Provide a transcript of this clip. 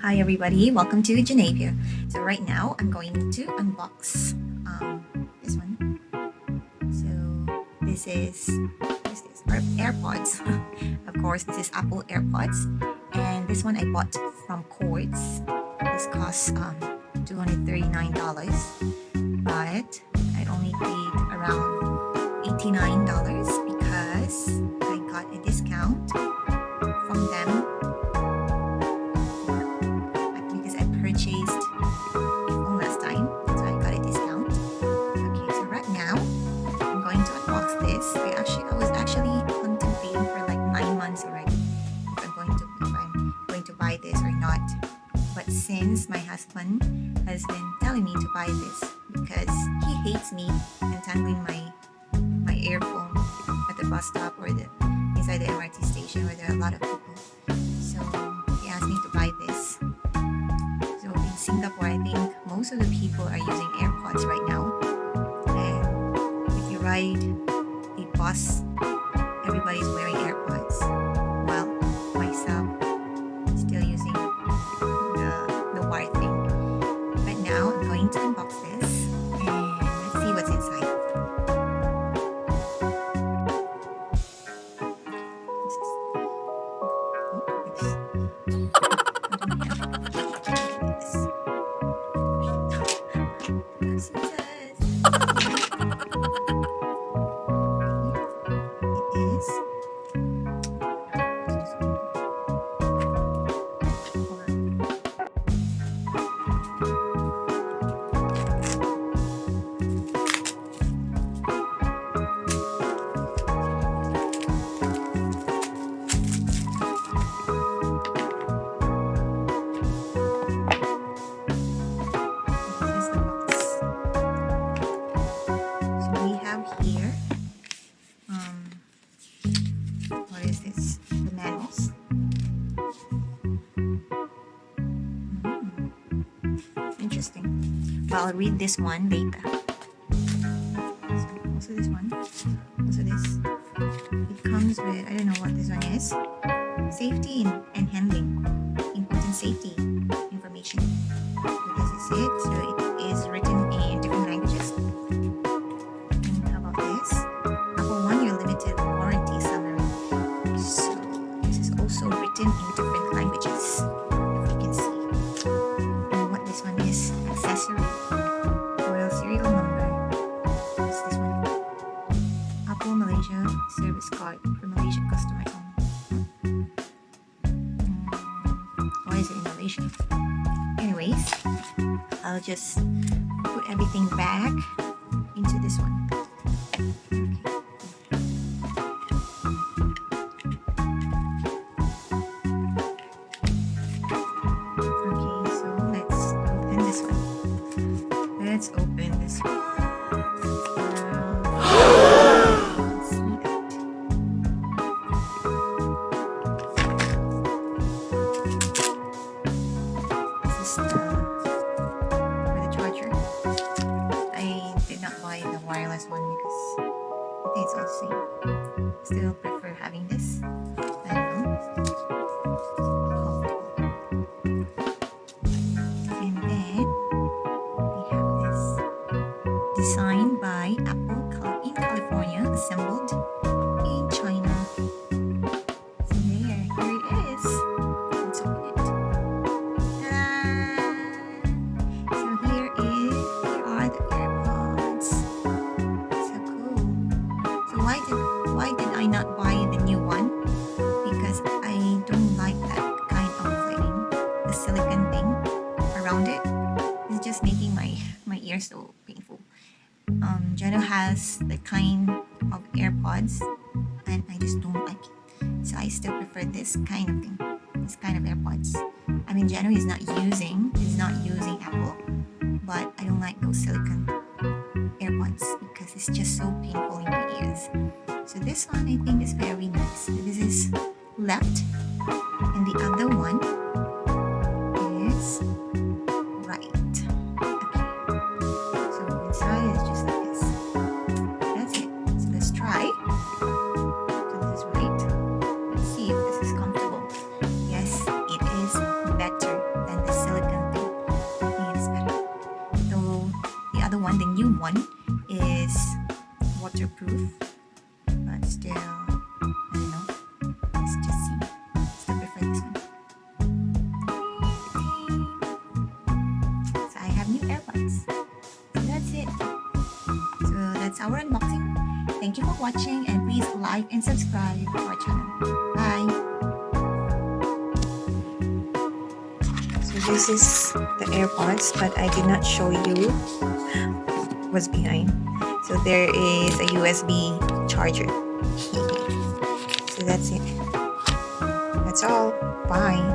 Hi everybody, welcome to Genevia. So right now I'm going to unbox this one. So this is our AirPods. Of course, this is Apple AirPods, and this one I bought from Quartz. This costs $239, but I only paid around $89 because I got a discount from them. Purchased phone last time, so I got a discount. Okay, so right now I'm going to unbox this. I was actually contemplating for like 9 months already if I'm going to buy this or not. But since my husband has been telling me to buy this because he hates me entangling my earphone at the bus stop or inside the MRT station where there are a lot of people. So he asked me to buy this. Singapore, I think most of the people are using AirPods right now, and if you ride a bus, everybody's wearing AirPods. Well, myself, still using the wire thing. But now I'm going to unbox this and let's see what's inside. Here, what is this? The manuals. Interesting. Well, I'll read this one later. So also this one. Also this. It comes with, I don't know what this one is. Safety and handling. Important safety information. So this is it. So it is written in different languages. In different languages, if you can see. And what this one is, accessory, royal serial number. What's this one? Apple Malaysia service card for Malaysian customers only. Why is it in Malaysian? Anyways, I'll just put everything back into this one. Let's open this one. See that. This is for the charger. I did not buy the wireless one because I think it's all the same. Still prefer having this. I don't know. Designed by Apple in California, assembled in China. So here it is. Let's open it. Ta-da! So here are the AirPods. So cool. So why did I not buy the new one? Because I don't like that kind of thing, the silicone thing around it. It's just making my ears so painful. Jeno has the kind of AirPods and I just don't like it. So I still prefer this kind of thing, this kind of AirPods. I mean, Jeno is not using Apple, but I don't like those silicone AirPods because it's just so painful in my ears. So this one I think is very nice. This is left and the other one is right. Inside is just like this. That's it. So let's try. So this is right. Let's see if this is comfortable. Yes, it is better than waterproof, but still, I don't know. Let's just see. Still prefer this one. So I have new AirPods. So that's it. So that's our unboxing. Thank you for watching, and please like and subscribe to our channel. Bye. So this is the AirPods, but I did not show you what's behind. So there is a USB charger. So that's it. That's all. Bye.